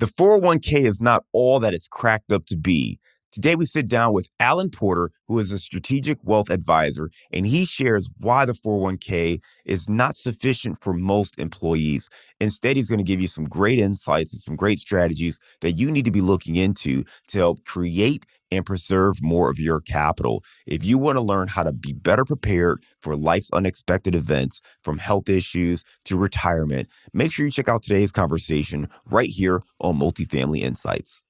The 401k is not all that it's cracked up to be. Today, we sit down with Alan Porter, who is a strategic wealth advisor, and he shares why the 401k is not sufficient for most employees. Instead, he's going to give you some great insights and some great strategies that you need to be looking into to help create and preserve more of your capital. If you want to learn how to be better prepared for life's unexpected events, from health issues to retirement, make sure you check out today's conversation right here on Multifamily Insights.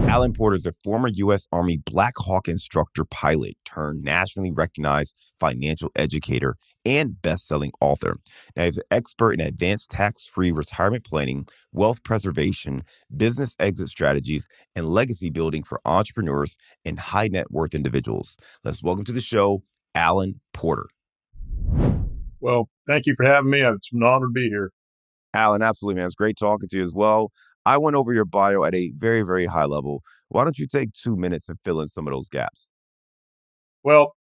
Alan Porter is a former U.S. Army Black Hawk instructor pilot turned nationally recognized financial educator and best-selling author. Now, he's an expert in advanced tax-free retirement planning, wealth preservation, business exit strategies, and legacy building for entrepreneurs and high net worth individuals. Let's welcome to the show, Alan Porter. Well, thank you for having me. It's an honor to be here. Alan, absolutely, man. It's great talking to you as well. I went over your bio at a very, very high level. Why don't you take 2 minutes and fill in some of those gaps? Well,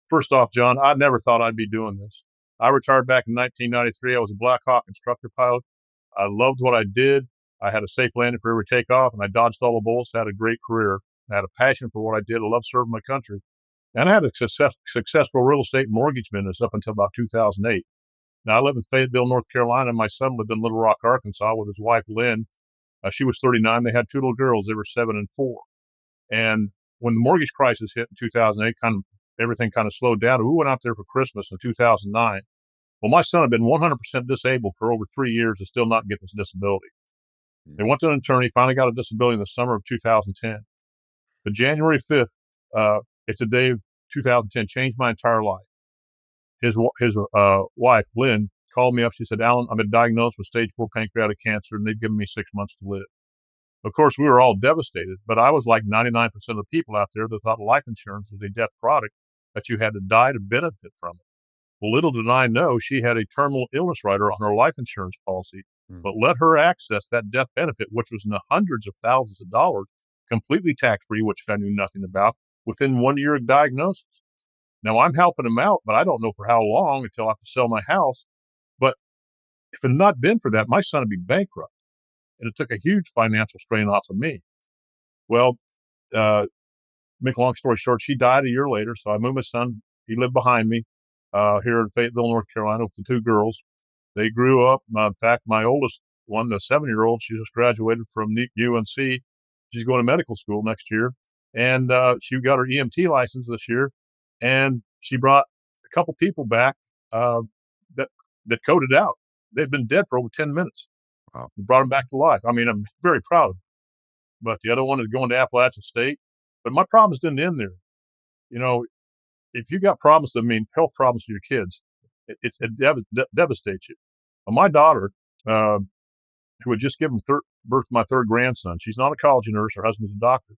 first off, John, I never thought I'd be doing this. I retired back in 1993. I was a Black Hawk instructor pilot. I loved what I did. I had a safe landing for every takeoff, and I dodged all the bullets. I had a great career. I had a passion for what I did. I loved serving my country. And I had a successful real estate and mortgage business up until about 2008. Now, I live in Fayetteville, North Carolina. My son lived in Little Rock, Arkansas with his wife, Lynn. She was 39. They had two little girls. They were 7 and 4. And when the mortgage crisis hit in 2008, everything kind of slowed down. We went out there for Christmas in 2009. Well, my son had been 100% disabled for over 3 years and still not getting his disability. They went to an attorney, finally got a disability in the summer of 2010. But January 5th, it's a day of 2010, changed my entire life. His wife, Lynn, called me up. She said, Alan, I've been diagnosed with stage 4 pancreatic cancer, and they've given me 6 months to live. Of course, we were all devastated, but I was like 99% of the people out there that thought life insurance was a death product that you had to die to benefit from it. Well, little did I know she had a terminal illness rider on her life insurance policy, but let her access that death benefit, which was in the hundreds of thousands of dollars, completely tax-free, which I knew nothing about, within 1 year of diagnosis. Now, I'm helping him out, but I don't know for how long until I have to sell my house. But if it had not been for that, my son would be bankrupt. And it took a huge financial strain off of me. Well, make a long story short, she died a year later. So I moved my son. He lived behind me here in Fayetteville, North Carolina with the 2 girls. They grew up. In fact, my oldest one, the 7-year-old, she just graduated from UNC. She's going to medical school next year. And she got her EMT license this year. And she brought a couple people back that coded out. They'd been dead for over 10 minutes. Wow. Brought them back to life. I mean, I'm very proud of them. But the other one is going to Appalachian State. But my problems didn't end there. You know, if you got problems, health problems for your kids, it devastates you. Well, my daughter, who had just given birth to my 3rd grandson, she's not a college nurse. Her husband's a doctor.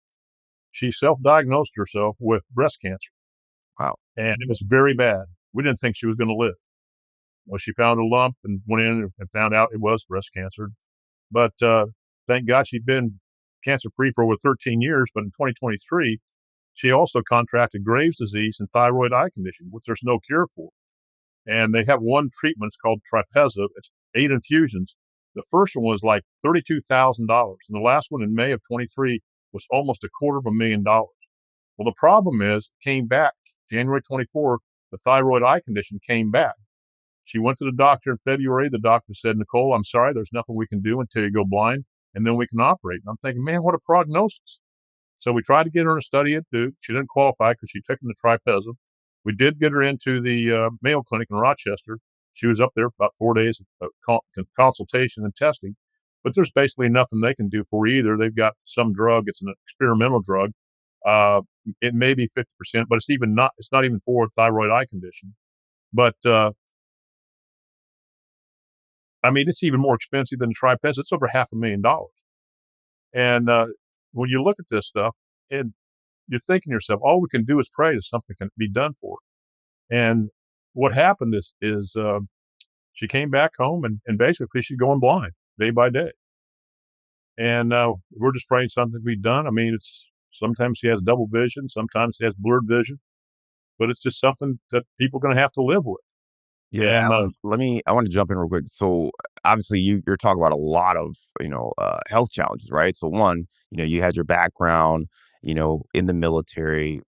She self-diagnosed herself with breast cancer. Wow. And it was very bad. We didn't think she was going to live. Well, she found a lump and went in and found out it was breast cancer. But thank God she'd been cancer-free for over 13 years. But in 2023, she also contracted Graves' disease and thyroid eye condition, which there's no cure for. And they have one treatment. It's called Tripeza. It's 8 infusions. The first one was like $32,000. And the last one in May of 23 was almost $250,000. Well, the problem is, it came back January 24, the thyroid eye condition came back. She went to the doctor in February. The doctor said, Nicole, I'm sorry, there's nothing we can do until you go blind, and then we can operate. And I'm thinking, man, what a prognosis. So we tried to get her to study at Duke. She didn't qualify because she took in the Tripeza. We did get her into the Mayo Clinic in Rochester. She was up there for about 4 days of consultation and testing. But there's basically nothing they can do for her either. They've got some drug. It's an experimental drug. It may be 50%, but it's not even for thyroid eye condition. But it's even more expensive than the Tripeza. It's over $500,000. And when you look at this stuff, and you're thinking to yourself, all we can do is pray that something can be done for her. And what happened is she came back home, and basically she's going blind day by day. And we're just praying something to be done. Sometimes she has double vision, sometimes she has blurred vision, but it's just something that people are going to have to live with. Yeah, And Alan, I want to jump in real quick. So obviously you're talking about a lot of, health challenges, right? So one, you had your background, in the military,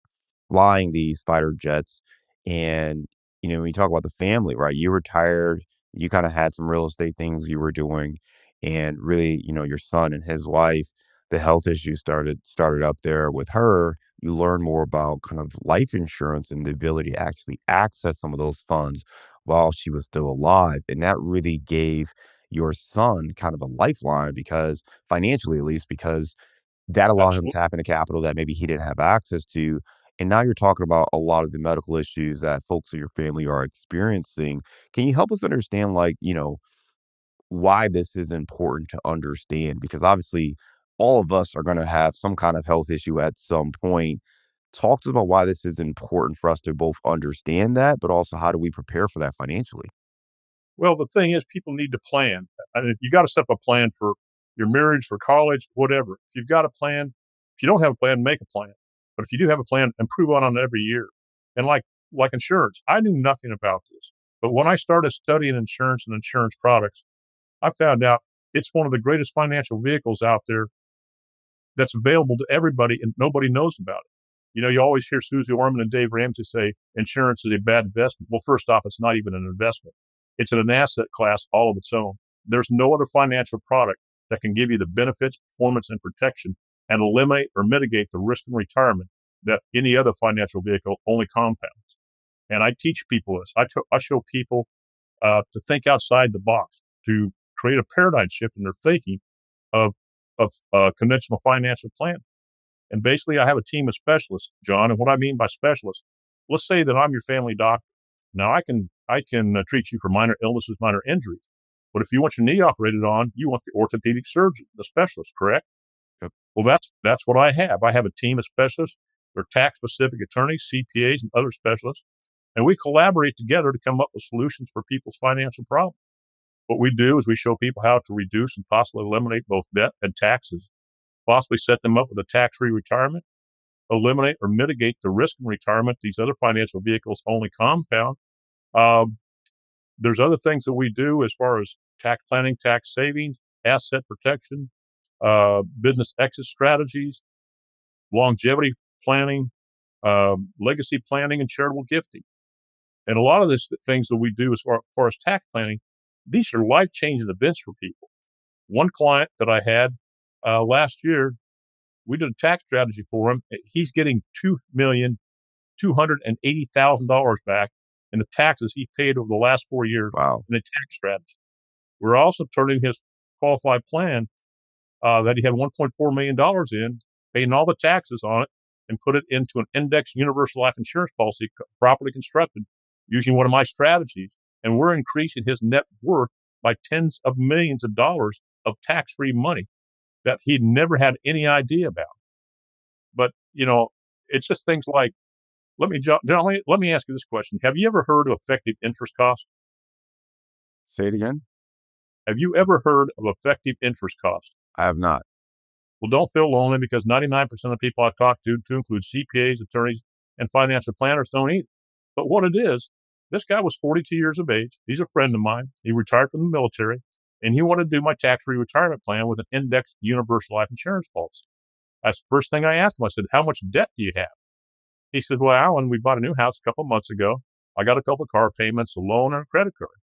flying these fighter jets. And, when you talk about the family, right? You retired, you kind of had some real estate things you were doing. And really, your son and his wife, the health issues started up there with her. You learn more about kind of life insurance and the ability to actually access some of those funds while she was still alive. And that really gave your son kind of a lifeline because financially, at least, because that allowed him to absolutely. tap into capital that maybe he didn't have access to. And now you're talking about a lot of the medical issues that folks in your family are experiencing. Can you help us understand, like, why this is important to understand? Because obviously, all of us are going to have some kind of health issue at some point. Talk to us about why this is important for us to both understand that, but also how do we prepare for that financially? Well, the thing is people need to plan. I mean, you gotta set up a plan for your marriage, for college, whatever. If you've got a plan, if you don't have a plan, make a plan. But if you do have a plan, improve on it every year. And like insurance, I knew nothing about this. But when I started studying insurance and insurance products, I found out it's one of the greatest financial vehicles out there that's available to everybody and nobody knows about it. You always hear Susie Orman and Dave Ramsey say insurance is a bad investment. Well, first off, it's not even an investment. It's an asset class all of its own. There's no other financial product that can give you the benefits, performance, and protection and eliminate or mitigate the risk in retirement that any other financial vehicle only compounds. And I teach people this. I show people to think outside the box, to create a paradigm shift in their thinking of conventional financial planning. And basically, I have a team of specialists, John. And what I mean by specialists, let's say that I'm your family doctor. Now, I can treat you for minor illnesses, minor injuries. But if you want your knee operated on, you want the orthopedic surgeon, the specialist, correct? Yep. Well, that's what I have. I have a team of specialists. They're tax specific attorneys, CPAs, and other specialists, and we collaborate together to come up with solutions for people's financial problems. What we do is we show people how to reduce and possibly eliminate both debt and taxes, possibly set them up with a tax-free retirement, eliminate or mitigate the risk in retirement these other financial vehicles only compound. Um, there's other things that we do as far as tax planning, tax savings, asset protection, business exit strategies, longevity planning, legacy planning, and charitable gifting. And a lot of this things that we do as far as tax planning, these are life-changing events for people. One client that I had last year, we did a tax strategy for him. He's getting $2,280,000 back in the taxes he paid over the last 4 years Wow. in the tax strategy. We're also turning his qualified plan that he had $1.4 million in, paying all the taxes on it, and put it into an indexed universal life insurance policy properly constructed using one of my strategies. And we're increasing his net worth by tens of millions of dollars of tax free money that he'd never had any idea about. But, it's just things like, John, let me ask you this question. Have you ever heard of effective interest cost? Say it again. Have you ever heard of effective interest cost? I have not. Well, don't feel lonely because 99% of people I talk to include CPAs, attorneys, and financial planners, don't either. But what it is, this guy was 42 years of age. He's a friend of mine. He retired from the military, and he wanted to do my tax-free retirement plan with an indexed universal life insurance policy. That's the first thing I asked him. I said, "How much debt do you have?" He said, "Well, Alan, we bought a new house a couple of months ago. I got a couple of car payments, a loan, and a credit card."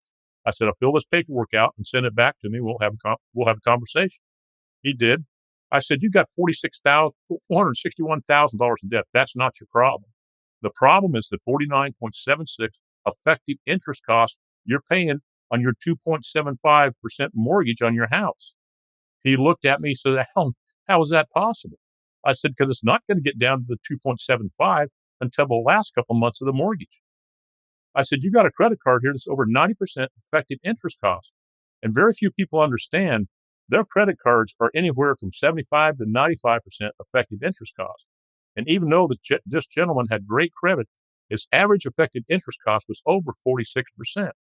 I said, "I'll fill this paperwork out and send it back to me. We'll have a conversation." He did. I said, "You got $461,000 in debt. That's not your problem. The problem is the 49.76 effective interest cost you're paying on your 2.75% mortgage on your house." He looked at me and said, how is that possible? I said, "Because it's not going to get down to the 2.75 until the last couple months of the mortgage." I said, "You got a credit card here that's over 90% effective interest cost." And very few people understand their credit cards are anywhere from 75 to 95% effective interest cost. And even though this gentleman had great credit, his average effective interest cost was over 46%.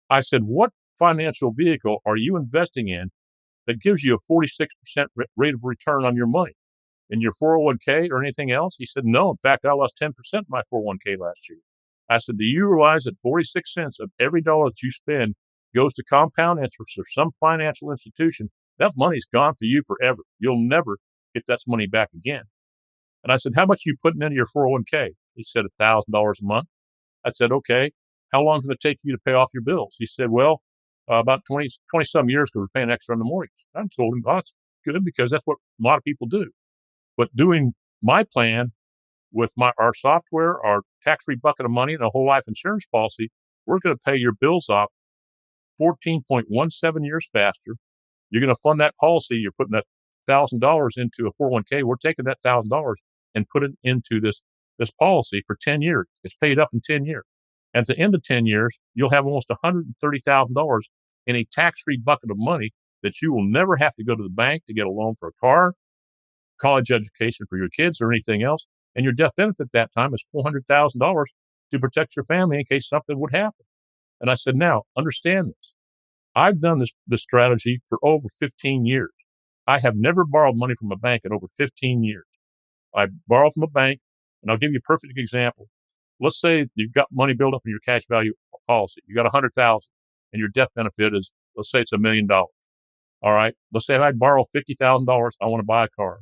I said, "What financial vehicle are you investing in that gives you a 46% rate of return on your money? In your 401k or anything else?" He said, "No. In fact, I lost 10% of my 401k last year." I said, do you realize that 46 cents of every dollar that you spend goes to compound interest or some financial institution? That money's gone for you forever. You'll never get that money back again. And I said, how much are you putting into your 401k? He said, $1,000 a month. I said, okay, how long is it going to take you to pay off your bills? He said, well, about 20 some years because we're paying extra on the mortgage. I told him, oh, that's good because that's what a lot of people do. But doing my plan with our software, our tax-free bucket of money, and a whole life insurance policy, we're going to pay your bills off 14.17 years faster. You're going to fund that policy. You're putting that $1,000 into a 401k. We're taking that $1,000 and put it into this policy for 10 years. It's paid up in 10 years. At the end of 10 years, you'll have almost $130,000 in a tax-free bucket of money that you will never have to go to the bank to get a loan for a car, college education for your kids, or anything else. And your death benefit at that time is $400,000 to protect your family in case something would happen. And I said, now, understand this. I've done this strategy for over 15 years. I have never borrowed money from a bank in over 15 years. I borrow from a bank, and I'll give you a perfect example. Let's say you've got money built up in your cash value policy. You got 100,000, and your death benefit is, let's say it's $1 million. All right. Let's say if I borrow $50,000, I want to buy a car.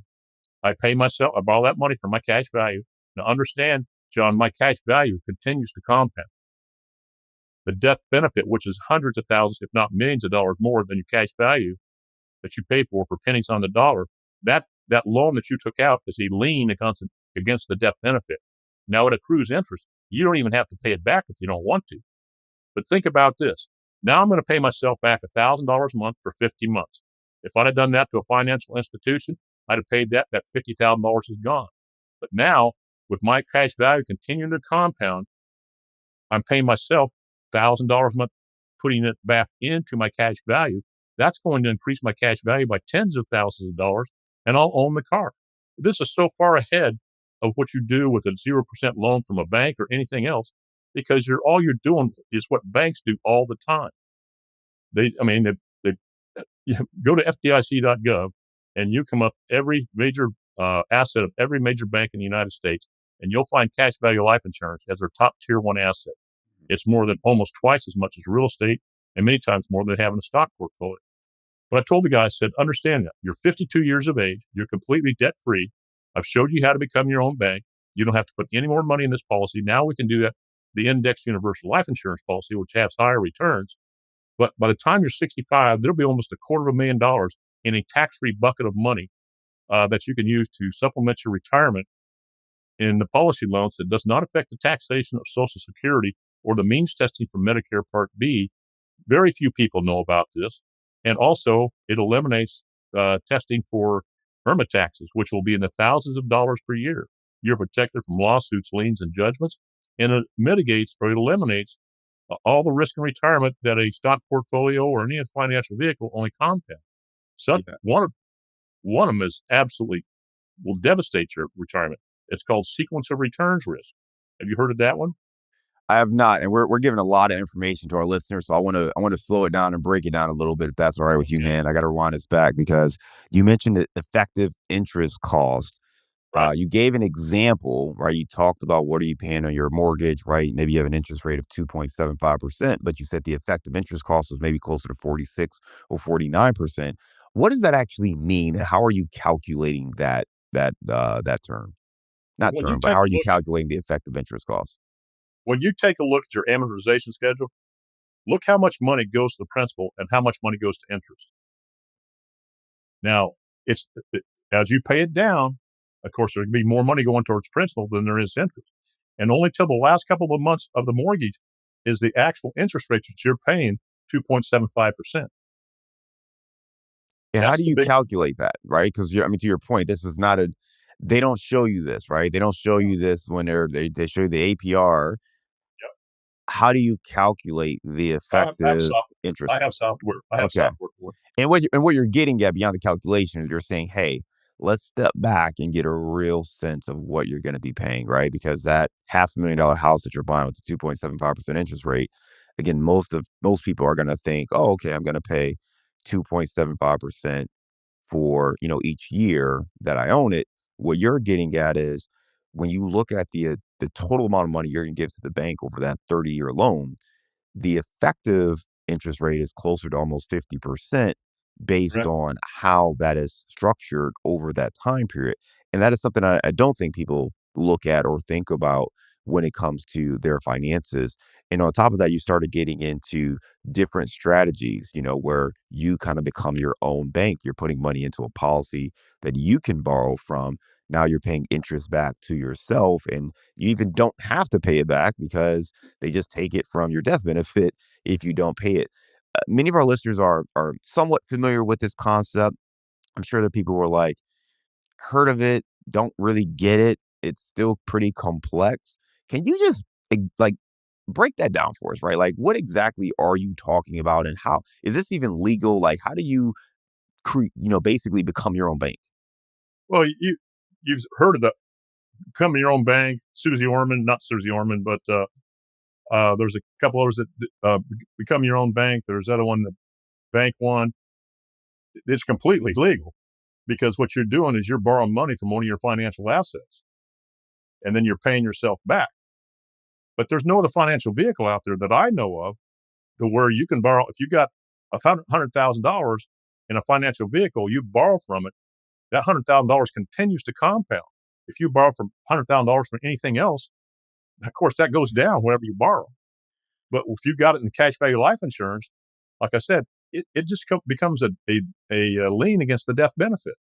I pay myself. I borrow that money from my cash value. Now, understand, John, my cash value continues to compound. The death benefit, which is hundreds of thousands, if not millions of dollars more than your cash value that you pay for pennies on the dollar, that loan that you took out is a lien against the death benefit. Now it accrues interest. You don't even have to pay it back if you don't want to. But think about this. Now I'm going to pay myself back $1,000 a month for 50 months. If I'd have done that to a financial institution, I'd have paid that. That $50,000 is gone. But now, with my cash value continuing to compound, I'm paying myself $1,000 a month, putting it back into my cash value. That's going to increase my cash value by tens of thousands of dollars, and I'll own the car. This is so far ahead of what you do with a 0% loan from a bank or anything else, because all you're doing is what banks do all the time. They you go to FDIC.gov and you come up every major asset of every major bank in the United States, and you'll find cash value life insurance as their top tier one asset. It's more than almost twice as much as real estate, and many times more than they have in a stock portfolio. But I told the guy, I said, understand that. You're 52 years of age. You're completely debt free. I've showed you how to become your own bank. You don't have to put any more money in this policy. Now we can do that. The indexed universal life insurance policy, which has higher returns. But by the time you're 65, there'll be almost $250,000 in a tax-free bucket of money that you can use to supplement your retirement in the policy loans that does not affect the taxation of Social Security or the means testing for Medicare Part B. Very few people know about this. And also, it eliminates testing for IRMA taxes, which will be in the thousands of dollars per year. You're protected from lawsuits, liens, and judgments, and it mitigates or it eliminates all the risk in retirement that a stock portfolio or any financial vehicle only compounds. So Yeah. one of them is absolutely will devastate your retirement. It's called sequence of returns risk. Have you heard of that one? I have not, and we're giving a lot of information to our listeners, so I want to slow it down and break it down a little bit, if that's all right with you, Okay. man. I got to rewind this back because you mentioned the effective interest cost. Right. You gave an example, right? You talked about what are you paying on your mortgage, right? Maybe you have an interest rate of 2.75%, but you said the effective interest cost was maybe closer to 46 or 49%. What does that actually mean? And how are you calculating that term? Not When you term, but take how a are you look calculating the effective interest cost? at your amortization schedule, look how much money goes to the principal and how much money goes to interest. Now, it's as you pay it down, of course, there'll be more money going towards principal than there is interest. And only till the last couple of months of the mortgage is the actual interest rate that you're paying 2.75%. And how That's do the you big calculate that, right? Because I mean, to your point, this is not a. They don't show you this, right? They don't show you this when they show you the APR. Yep. How do you calculate the I have effective software. interest? I have Okay. software for it. And what you're getting at beyond the calculation, you're saying, hey, let's step back and get a real sense of what you're going to be paying, right? Because that $500,000 house that you're buying with the 2.75% interest rate, again, most people are going to think, oh, okay, I'm going to pay 2.75% for each year that I own it. What you're getting at is when you look at the total amount of money you're going to give to the bank over that 30-year loan, the effective interest rate is closer to almost 50% based Right. on how that is structured over that time period. And that is something I don't think people look at or think about when it comes to their finances. And on top of that, you started getting into different strategies, where you kind of become your own bank. You're putting money into a policy that you can borrow from. Now you're paying interest back to yourself, and you even don't have to pay it back because they just take it from your death benefit if you don't pay it. Many of our listeners are somewhat familiar with this concept. I'm sure there are people who are like, heard of it, don't really get it. It's still pretty complex. Can you just like break that down for us, right? Like, what exactly are you talking about, and how is this even legal? Like, how do you basically become your own bank? Well, you've heard of the becoming your own bank, Susie Orman, not Susie Orman, but there's a couple others that become your own bank. There's that other one, the bank one. It's completely legal because what you're doing is you're borrowing money from one of your financial assets, and then you're paying yourself back. But there's no other financial vehicle out there that I know of to where you can borrow. If you got $100,000 in a financial vehicle, you borrow from it. That $100,000 continues to compound. If you borrow from $100,000 from anything else, of course, that goes down whenever you borrow. But if you got it in cash value life insurance, like I said, it just becomes a lien against the death benefit.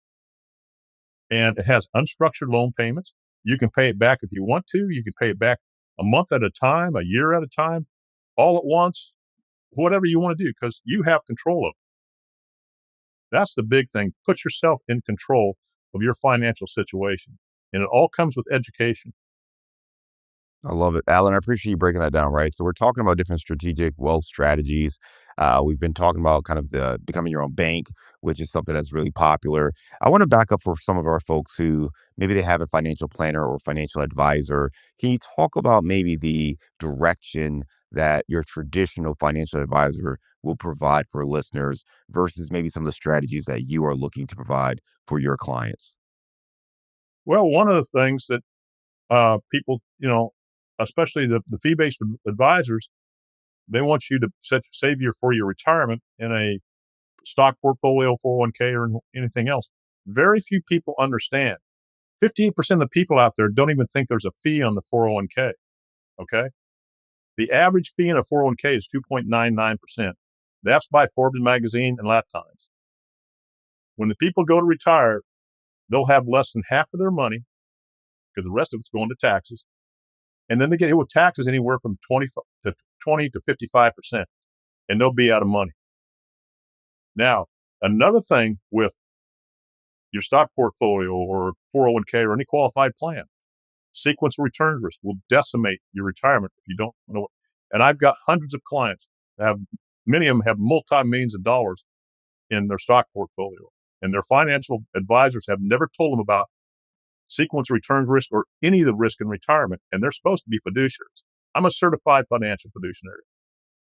And it has unstructured loan payments. You can pay it back if you want to. You can pay it back a month at a time, a year at a time, all at once, whatever you want to do, because you have control of it. That's the big thing. Put yourself in control of your financial situation. And it all comes with education. I love it, Alan. I appreciate you breaking that down. Right, so we're talking about different strategic wealth strategies. We've been talking about kind of the becoming your own bank, which is something that's really popular. I want to back up for some of our folks who maybe they have a financial planner or financial advisor. Can you talk about maybe the direction that your traditional financial advisor will provide for listeners versus maybe some of the strategies that you are looking to provide for your clients? Well, one of the things that people, especially the fee-based advisors, they want you to save for your retirement in a stock portfolio, 401k, or anything else. Very few people understand. 58% of the people out there don't even think there's a fee on the 401k. Okay. The average fee in a 401k is 2.99%. That's by Forbes magazine and Lat Times. When the people go to retire, they'll have less than half of their money because the rest of it's going to taxes. And then they get hit with taxes anywhere from 20 to 55%, and they'll be out of money. Now, another thing with your stock portfolio or 401k or any qualified plan, sequence of return risk will decimate your retirement if you don't know it. And I've got hundreds of clients that have, many of them have multi-millions of dollars in their stock portfolio. And their financial advisors have never told them about sequence of return risk or any of the risk in retirement. And they're supposed to be fiduciaries. I'm a certified financial fiduciary.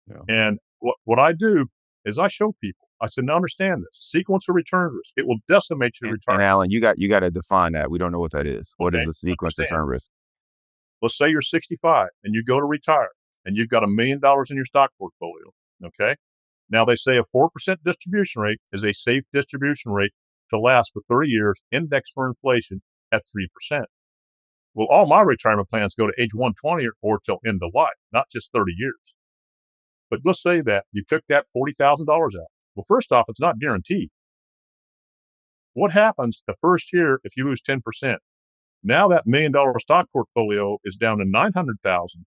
Yeah. And what I do is I show people, I said, now understand this sequence of return risk. It will decimate your And retirement. Alan, you got to define that. We don't know what that is. What is Okay. the sequence Understand. return risk? Let's say you're 65 and you go to retire and you've got $1 million in your stock portfolio. Okay. Now they say a 4% distribution rate is a safe distribution rate to last for 30 years, indexed for inflation at 3%. Well, all my retirement plans go to age 120 or till end of life, not just 30 years. But let's say that you took that $40,000 out. Well, first off, it's not guaranteed. What happens the first year if you lose 10%? Now that $1 million stock portfolio is down to 900,000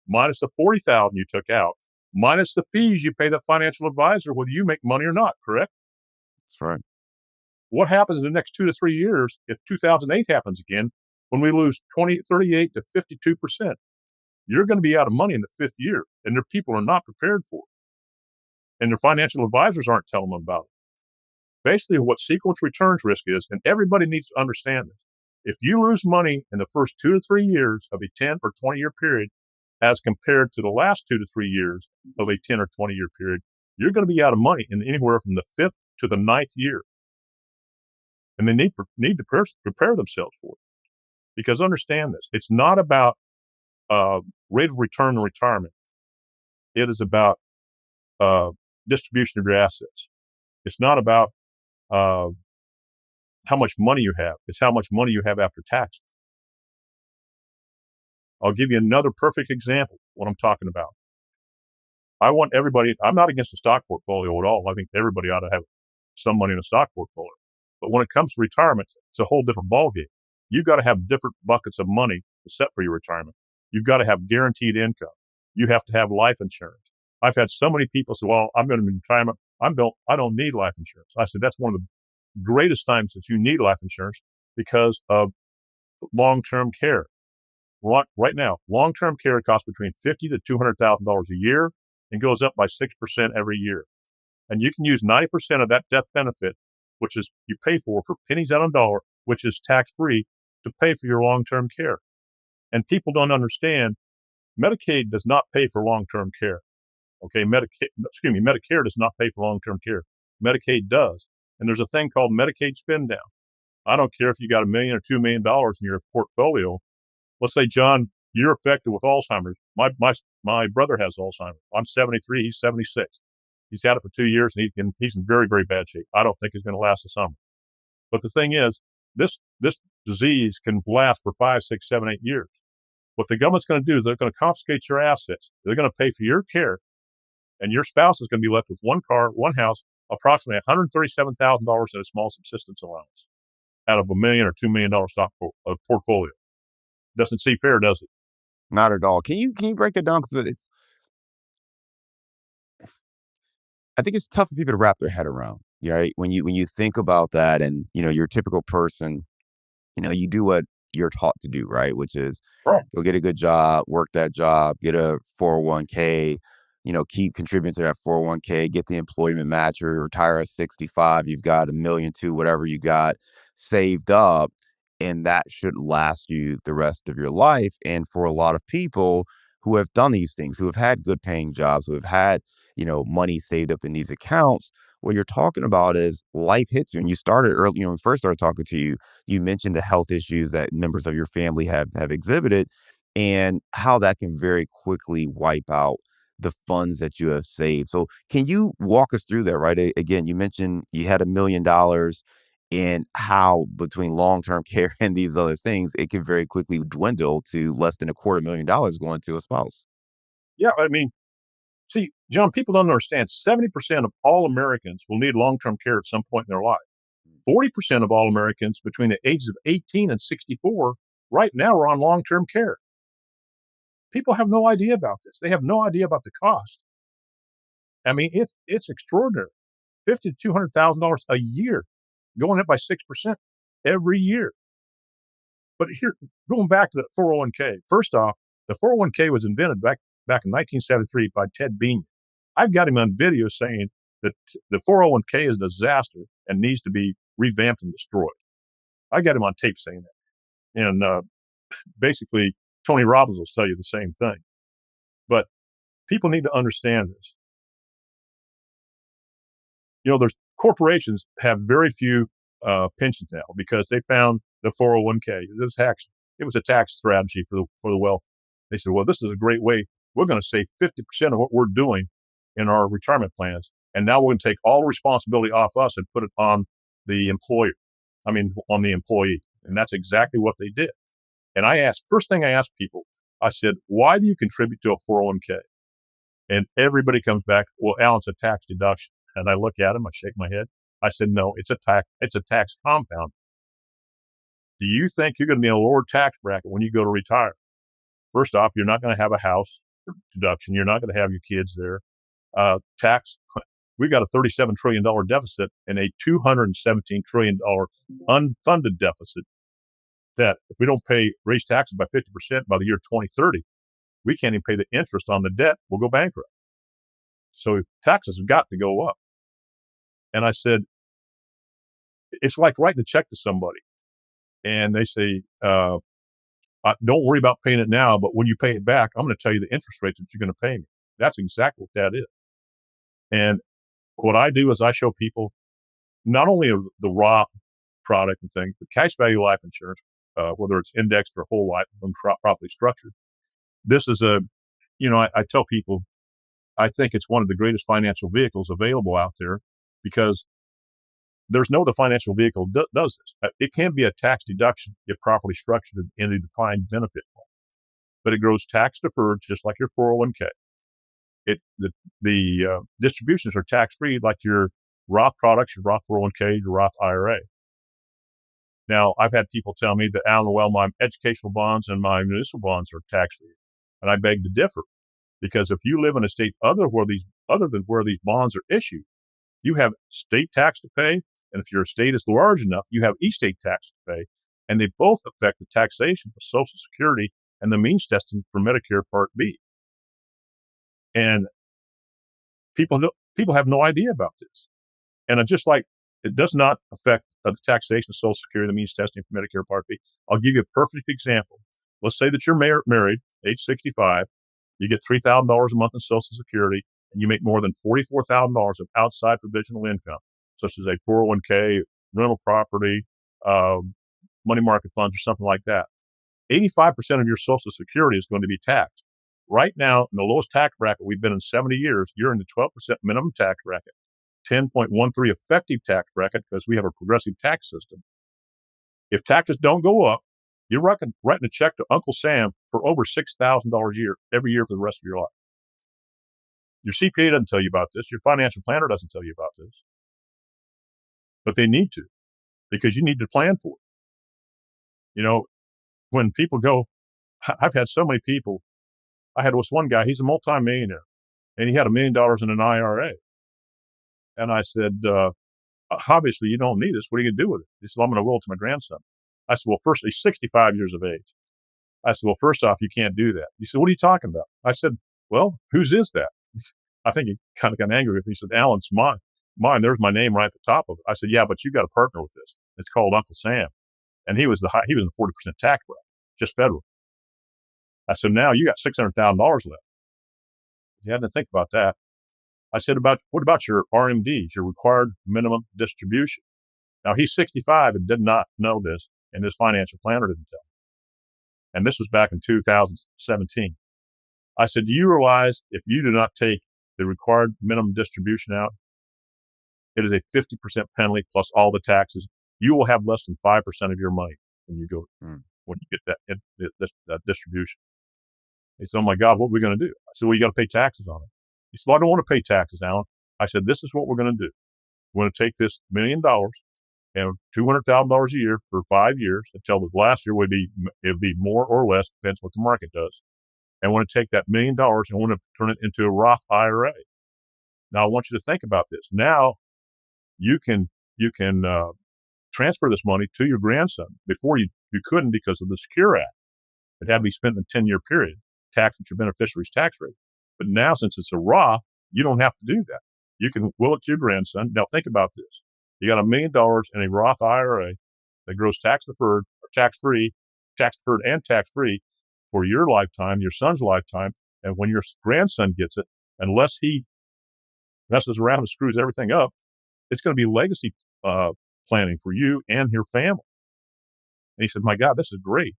minus the 40,000 you took out, minus the fees you pay the financial advisor, whether you make money or not, correct? That's right. What happens in the next 2 to 3 years if 2008 happens again when we lose 38 to 52%? You're going to be out of money in the fifth year, and their people are not prepared for it. And their financial advisors aren't telling them about it. Basically, what sequence returns risk is, and everybody needs to understand this. If you lose money in the first 2 to 3 years of a 10 or 20-year period, as compared to the last 2 to 3 years of a 10 or 20-year period, you're going to be out of money in anywhere from the fifth to the ninth year. And they need to prepare themselves for it. Because understand this, it's not about rate of return in retirement. It is about uh, distribution of your assets. It's not about uh, how much money you have. It's how much money you have after taxes. I'll give you another perfect example of what I'm talking about. I want everybody, I'm not against the stock portfolio at all. I think everybody ought to have some money in a stock portfolio. But when it comes to retirement, it's a whole different ballgame. You've got to have different buckets of money to set for your retirement. You've got to have guaranteed income. You have to have life insurance. I've had so many people say, well, I'm going to be in retirement. I don't need life insurance. I said, that's one of the greatest times that you need life insurance because of long-term care. Right now, long-term care costs between $50,000 to $200,000 a year and goes up by 6% every year. And you can use 90% of that death benefit, which is you pay for pennies on a dollar, which is tax-free, to pay for your long-term care. And people don't understand, Medicaid does not pay for long-term care. Okay, Medicare does not pay for long-term care. Medicaid does. And there's a thing called Medicaid spend down. I don't care if you got $1 million or $2 million in your portfolio. Let's say, John, you're affected with Alzheimer's. My brother has Alzheimer's. I'm 73. He's 76. He's had it for 2 years, and he's in very, very bad shape. I don't think he's going to last the summer. But the thing is, this disease can last for 5, 6, 7, 8 years. What the government's going to do is they're going to confiscate your assets. They're going to pay for your care, and your spouse is going to be left with one car, one house, approximately $137,000 in a small subsistence allowance out of $1 million or $2 million stock portfolio. Doesn't seem fair, does it? Not at all. Can you break that down? Because I think it's tough for people to wrap their head around, right? When you think about that, and your typical person, you do what you're taught to do, right? Which is Right. go get a good job, work that job, get a 401k, keep contributing to that 401k, get the employment matcher, retire at 65. You've got a million to whatever you got saved up, and that should last you the rest of your life. And for a lot of people who have done these things, who have had good paying jobs, who have had, money saved up in these accounts, what you're talking about is life hits you. And you started early, when we first started talking to you, you mentioned the health issues that members of your family have exhibited, and how that can very quickly wipe out the funds that you have saved. So can you walk us through that, right? Again, you mentioned you had $1 million, and how between long-term care and these other things, it can very quickly dwindle to less than $250,000 going to a spouse. Yeah, I mean, see, John, people don't understand 70% of all Americans will need long-term care at some point in their life. 40% of all Americans between the ages of 18 and 64 right now are on long-term care. People have no idea about this. They have no idea about the cost. I mean, it's extraordinary. $50,000 to $200,000 a year, going up by 6% every year. But here, going back to the 401k, first off, the 401k was invented back in 1973 by Ted Bean. I've got him on video saying that the 401k is a disaster and needs to be revamped and destroyed. I got him on tape saying that. And basically, Tony Robbins will tell you the same thing. But people need to understand this. There's corporations have very few pensions now because they found the 401k. It was a tax strategy for the wealth. They said, well, this is a great way. We're going to save 50% of what we're doing in our retirement plans. And now we're going to take all the responsibility off us and put it on the employer. I mean, on the employee. And that's exactly what they did. And first thing I asked people, I said, why do you contribute to a 401k? And everybody comes back, well, Alan, it's a tax deduction. And I look at him, I shake my head. I said, no, it's a tax compound. Do you think you're going to be in a lower tax bracket when you go to retire? First off, you're not going to have a house deduction. You're not going to have your kids there. We got a $37 trillion deficit and a $217 trillion unfunded deficit that if we don't raise taxes by 50% by the year 2030, we can't even pay the interest on the debt. We'll go bankrupt. So taxes have got to go up. And I said, it's like writing a check to somebody. And they say, don't worry about paying it now, but when you pay it back, I'm going to tell you the interest rates that you're going to pay me. That's exactly what that is. And what I do is I show people not only the Roth product and things, but cash value life insurance. whether it's indexed or whole life, when properly structured. This is I tell people, I think it's one of the greatest financial vehicles available out there because there's no other financial vehicle does this. It can be a tax deduction if properly structured in a defined benefit plan, but it grows tax deferred just like your 401k. The distributions are tax free like your Roth products, your Roth 401k, your Roth IRA. Now, I've had people tell me that, Alan, well, my educational bonds and my municipal bonds are tax free, and I beg to differ because if you live in a state other than where these bonds are issued, you have state tax to pay, and if your estate is large enough, you have estate tax to pay, and they both affect the taxation of Social Security and the means testing for Medicare Part B. And people have no idea about this. And just like it does not affect the taxation of Social Security, the means testing for Medicare Part B. I'll give you a perfect example. Let's say that you're married, age 65, you get $3,000 a month in Social Security, and you make more than $44,000 of outside provisional income, such as a 401k, rental property, money market funds, or something like that. 85% of your Social Security is going to be taxed. Right now, in the lowest tax bracket we've been in 70 years, you're in the 12% minimum tax bracket, 10.13 effective tax bracket because we have a progressive tax system. If taxes don't go up, you're writing a check to Uncle Sam for over $6,000 a year, every year for the rest of your life. Your CPA doesn't tell you about this. Your financial planner doesn't tell you about this. But they need to, because you need to plan for it. When people go, I've had so many people. I had this one guy, he's a multimillionaire, and he had $1 million in an IRA. And I said, obviously you don't need this. What are you going to do with it? He said, well, I'm going to will it to my grandson. I said, well, first, he's 65 years of age. I said, well, first off, you can't do that. He said, what are you talking about? I said, well, whose is that? I think he kind of got angry with me. He said, Alan's mine. There's my name right at the top of it. I said, yeah, but you got to partner with this. It's called Uncle Sam. And he was in the 40% tax bracket, just federal. I said, now you got $600,000 left. You had to think about that. I said, what about your RMDs, your required minimum distribution? Now, he's 65 and did not know this, and his financial planner didn't tell him. And this was back in 2017. I said, do you realize if you do not take the required minimum distribution out, it is a 50% penalty plus all the taxes. You will have less than 5% of your money when you get that distribution. He said, oh my God, what are we going to do? I said, well, you got to pay taxes on it. He said, well, I don't want to pay taxes, Alan. I said, this is what we're going to do. We're going to take this $1 million and $200,000 a year for 5 years until the last year it'd be more or less, depends what the market does. And I want to take that $1 million and I want to turn it into a Roth IRA. Now I want you to think about this. Now you can transfer this money to your grandson. Before you couldn't because of the Secure Act. It had to be spent in a 10-year period, taxed at your beneficiary's tax rate. But now, since it's a Roth, you don't have to do that. You can will it to your grandson. Now think about this. You got $1 million in a Roth IRA that grows tax deferred or tax deferred and tax free for your lifetime, your son's lifetime. And when your grandson gets it, unless he messes around and screws everything up, it's going to be legacy planning for you and your family. And he said, my God, this is great.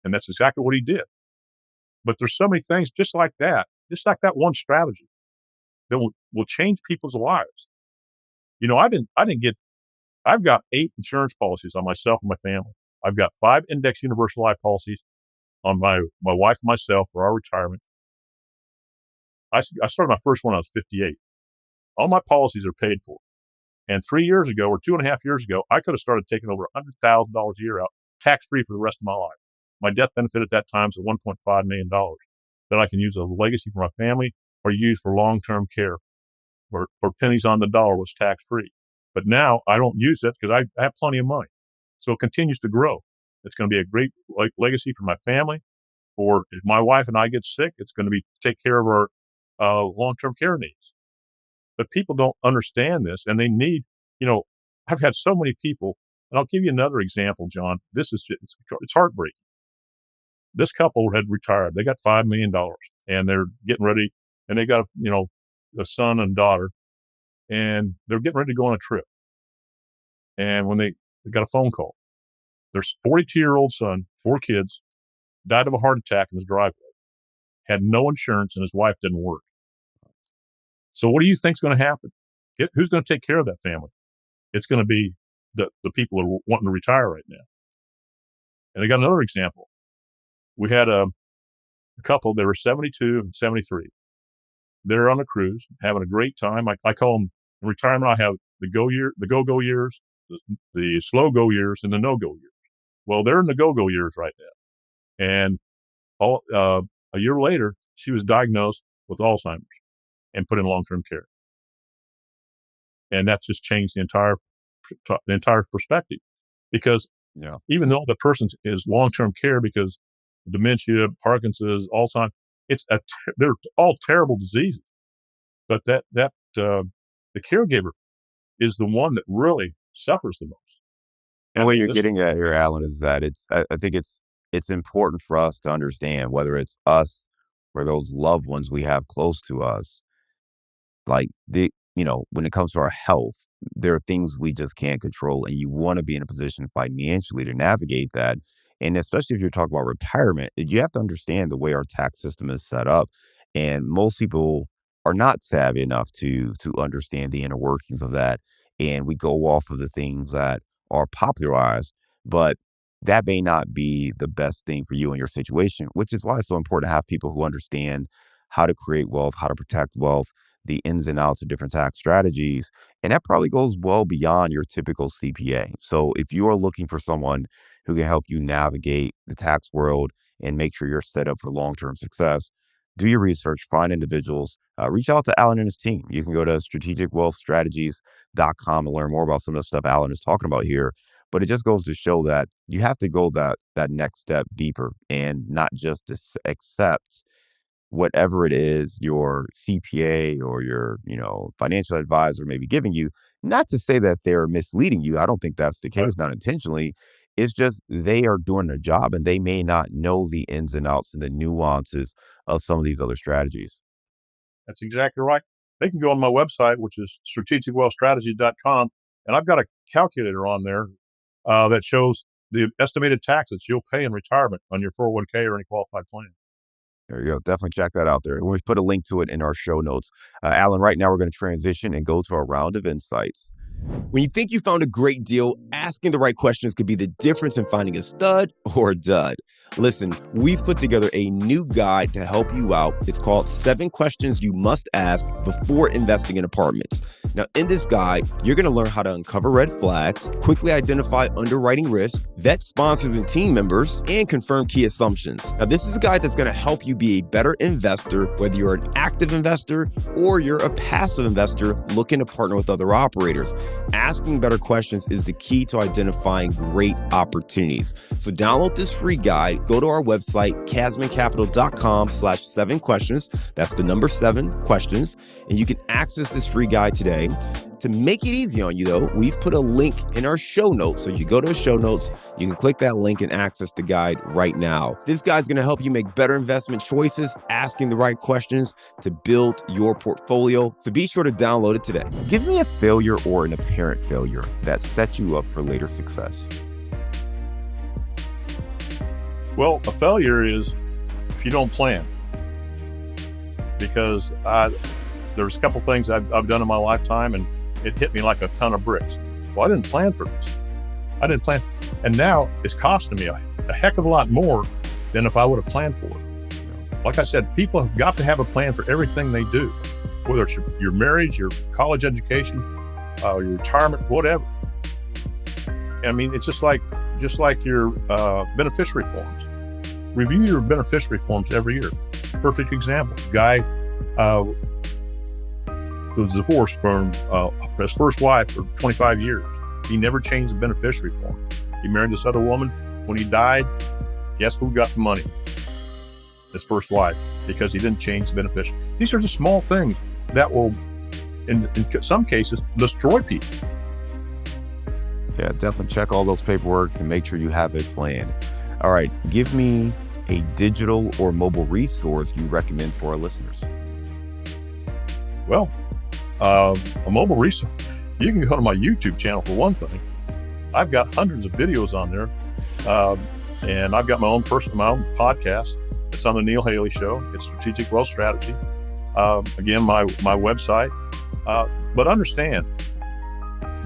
And that's exactly what he did. But there's so many things just like that one strategy that will change people's lives. I've got 8 insurance policies on myself and my family. I've got 5 index universal life policies on my wife and myself for our retirement. I started my first one when I was 58. All my policies are paid for. And 3 years ago, or 2.5 years ago, I could have started taking over $100,000 a year out, tax-free for the rest of my life. My death benefit at that time is $1.5 million that I can use as a legacy for my family or use for long-term care or pennies on the dollar was tax-free. But now I don't use it because I have plenty of money. So it continues to grow. It's going to be a great legacy for my family. Or if my wife and I get sick, it's going to be take care of our long-term care needs. But people don't understand this, and they need, I've had so many people, and I'll give you another example, John. This is it's heartbreaking. This couple had retired. They got $5 million, and they're getting ready, and they got, a son and daughter, and they're getting ready to go on a trip. And when they got a phone call, Their 42-year-old son, 4 kids, died of a heart attack in his driveway, had no insurance, and his wife didn't work. So what do you think's going to happen? Who's going to take care of that family? It's going to be the people that are wanting to retire right now. And I got another example. We had a couple, they were 72 and 73. They're on a cruise, having a great time. I call them in retirement. I have the go-go years, the slow-go years, and the no-go years. Well, they're in the go-go years right now. And a year later, she was diagnosed with Alzheimer's and put in long-term care. And that just changed the entire perspective. Because even though the person is long-term care because dementia, Parkinson's, Alzheimer's, they're all terrible diseases. But the caregiver is the one that really suffers the most. And what you're getting at here, Alan, is that I think it's important for us to understand, whether it's us or those loved ones we have close to us, like when it comes to our health, there are things we just can't control, and you want to be in a position financially to navigate that. And especially if you're talking about retirement, you have to understand the way our tax system is set up. And most people are not savvy enough to understand the inner workings of that. And we go off of the things that are popularized, but that may not be the best thing for you in your situation, which is why it's so important to have people who understand how to create wealth, how to protect wealth, the ins and outs of different tax strategies. And that probably goes well beyond your typical CPA. So if you are looking for someone who can help you navigate the tax world and make sure you're set up for long-term success, do your research, find individuals, reach out to Alan and his team. You can go to strategicwealthstrategies.com and learn more about some of the stuff Alan is talking about here. But it just goes to show that you have to go that next step deeper and not just accept whatever it is your CPA or your, financial advisor may be giving you. Not to say that they're misleading you. I don't think that's the case, not intentionally. It's just they are doing their job and they may not know the ins and outs and the nuances of some of these other strategies. That's exactly right. They can go on my website, which is strategicwealthstrategy.com, and I've got a calculator on there that shows the estimated taxes you'll pay in retirement on your 401k or any qualified plan. There you go. Definitely check that out there. And we put a link to it in our show notes. Alan, right now we're going to transition and go to our round of insights. When you think you found a great deal, asking the right questions could be the difference in finding a stud or a dud. Listen, we've put together a new guide to help you out. It's called 7 Questions You Must Ask Before Investing in Apartments. Now, in this guide, you're going to learn how to uncover red flags, quickly identify underwriting risk, vet sponsors and team members, and confirm key assumptions. Now, this is a guide that's going to help you be a better investor, whether you're an active investor or you're a passive investor looking to partner with other operators. Asking better questions is the key to identifying great opportunities. So download this free guide. Go to our website, casmoncapital.com/7questions. That's the number 7 questions. And you can access this free guide today. To make it easy on you, though, we've put a link in our show notes. So you go to the show notes, you can click that link and access the guide right now. This guide's going to help you make better investment choices, asking the right questions to build your portfolio. So be sure to download it today. Give me a failure or an apparent failure that sets you up for later success. Well, a failure is if you don't plan. Because there's a couple things I've done in my lifetime, and it hit me like a ton of bricks. Well, I didn't plan for this. And now it's costing me a heck of a lot more than if I would have planned for it. Like I said, people have got to have a plan for everything they do, whether it's your marriage, your college education, your retirement, whatever. I mean, it's just like your beneficiary forms. Review your beneficiary forms every year. Perfect example. Guy was divorced from his first wife for 25 years. He never changed the beneficiary form. He married this other woman. When he died, guess who got the money? His first wife, because he didn't change the beneficiary. These are just small things that will, in some cases, destroy people. Yeah, definitely check all those paperwork and make sure you have a plan. All right, give me a digital or mobile resource you recommend for our listeners. Well, a mobile resource, you can go to my YouTube channel for one thing. I've got hundreds of videos on there Um, and I've got my own podcast. It's on the Neil Haley Show. It's Strategic Wealth Strategy. Again, my website. But understand,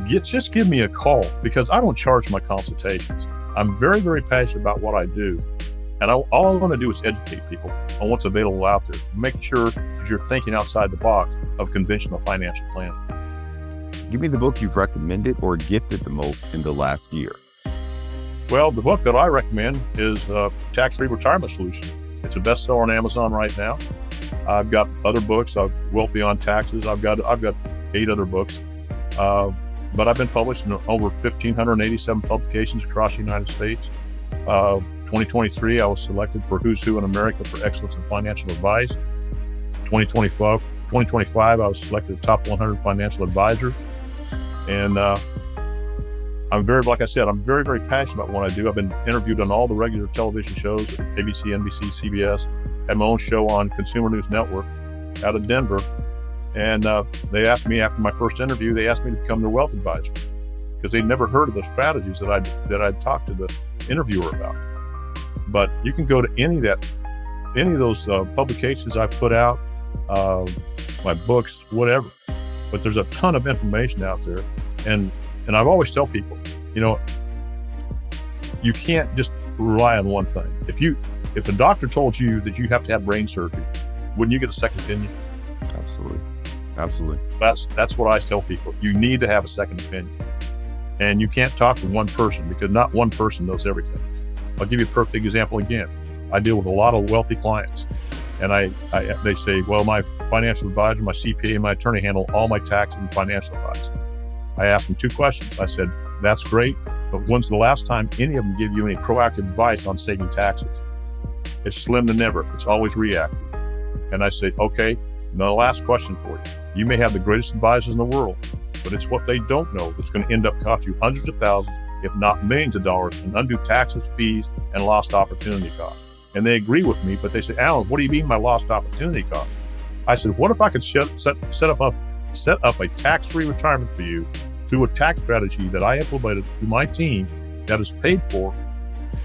just give me a call, because I don't charge my consultations. I'm very, very passionate about what I do. And all I want to do is educate people on what's available out there. Make sure that you're thinking outside the box of conventional financial planning. Give me the book you've recommended or gifted the most in the last year. Well, the book that I recommend is Tax-Free Retirement Solution. It's a bestseller on Amazon right now. I've got other books. Wealth Beyond Taxes. I've got 8 other books. But I've been published in over 1,587 publications across the United States. 2023, I was selected for Who's Who in America for Excellence in Financial Advice. 2025, I was selected Top 100 Financial Advisor. And like I said, I'm very, very passionate about what I do. I've been interviewed on all the regular television shows, ABC, NBC, CBS. Had my own show on Consumer News Network out of Denver. And they asked me after my first interview, they asked me to become their wealth advisor, because they'd never heard of the strategies that I'd talked to the interviewer about. But you can go to any of those publications I've put out, my books, whatever. But there's a ton of information out there. And I've always tell people, you can't just rely on one thing. If a doctor told you that you have to have brain surgery, wouldn't you get a second opinion? Absolutely. That's what I tell people. You need to have a second opinion. And you can't talk to one person, because not one person knows everything. I'll give you a perfect example again. I deal with a lot of wealthy clients, and they say, well, my financial advisor, my CPA, and my attorney handle all my tax and financial advice. I asked them 2 questions. I said, that's great, but when's the last time any of them give you any proactive advice on saving taxes? It's slim to never. It's always reactive. And I say, okay, now the last question for you. You may have the greatest advisors in the world, but it's what they don't know that's going to end up costing you hundreds of thousands, if not millions of dollars in undue taxes, fees, and lost opportunity costs. And they agree with me, but they say, Alan, what do you mean by lost opportunity costs? I said, what if I could set up a tax-free retirement for you through a tax strategy that I implemented through my team that is paid for,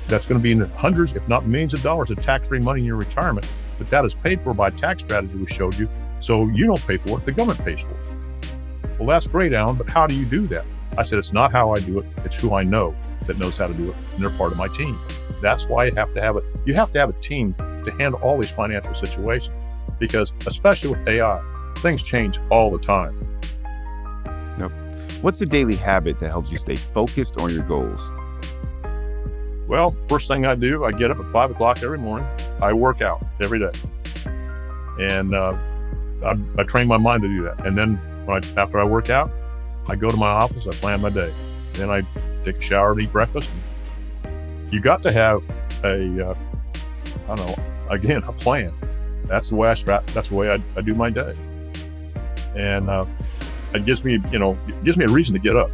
that's going to be in hundreds, if not millions of dollars of tax-free money in your retirement, but that is paid for by a tax strategy we showed you, so you don't pay for it, the government pays for it. Well, that's great, Alan, but how do you do that? I said, it's not how I do it, it's who I know that knows how to do it, and they're part of my team. That's why you have to have a team to handle all these financial situations, because especially with AI, things change all the time. Yep. What's a daily habit that helps you stay focused on your goals? Well, first thing I do, I get up at 5 o'clock every morning. I work out every day. And I train my mind to do that. And then after I work out, I go to my office, I plan my day. Then I take a shower and eat breakfast. You got to have a plan. That's the way that's the way I do my day. And it gives me a reason to get up.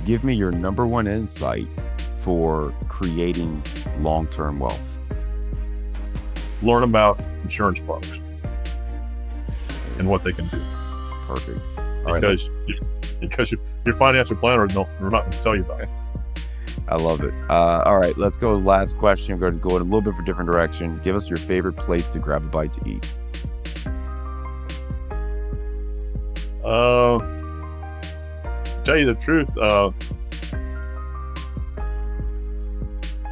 Give me your number one insight for creating long-term wealth. Learn about insurance products and what they can do. Perfect. Because your financial planner we're not going to tell you about it. I love it. All right, let's go. Last question. We're going to go in a little bit of a different direction. Give us your favorite place to grab a bite to eat. Tell you the truth,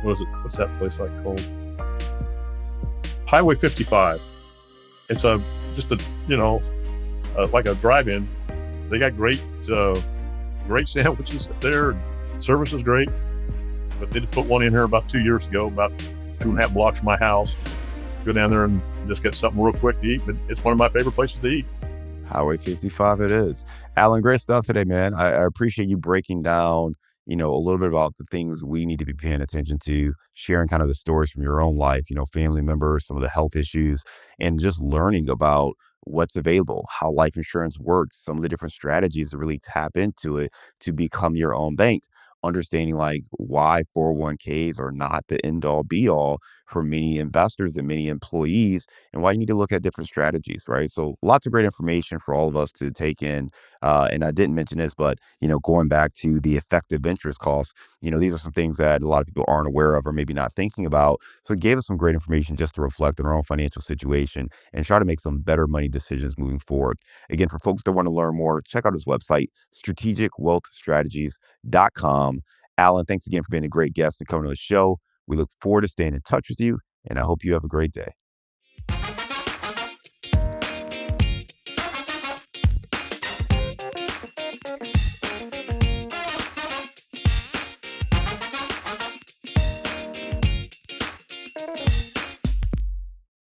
what's that place called? Highway 55. It's like a drive-in. They got great sandwiches there. Service is great. But they just put one in here about 2 years ago, about 2.5 blocks from my house. Go down there and just get something real quick to eat. But it's one of my favorite places to eat. Highway 55 it is. Alan, great stuff today, man. I appreciate you breaking down, a little bit about the things we need to be paying attention to, sharing kind of the stories from your own life, family members, some of the health issues, and just learning about what's available, how life insurance works, some of the different strategies to really tap into it to become your own bank. understanding like why 401ks are not the end all be all for many investors and many employees, and why you need to look at different strategies, right? So lots of great information for all of us to take in. And I didn't mention this, but going back to the effective interest costs, these are some things that a lot of people aren't aware of or maybe not thinking about. So it gave us some great information just to reflect on our own financial situation and try to make some better money decisions moving forward. Again, for folks that want to learn more, check out his website, strategicwealthstrategies.com. Alan, thanks again for being a great guest to come to the show. We look forward to staying in touch with you, and I hope you have a great day.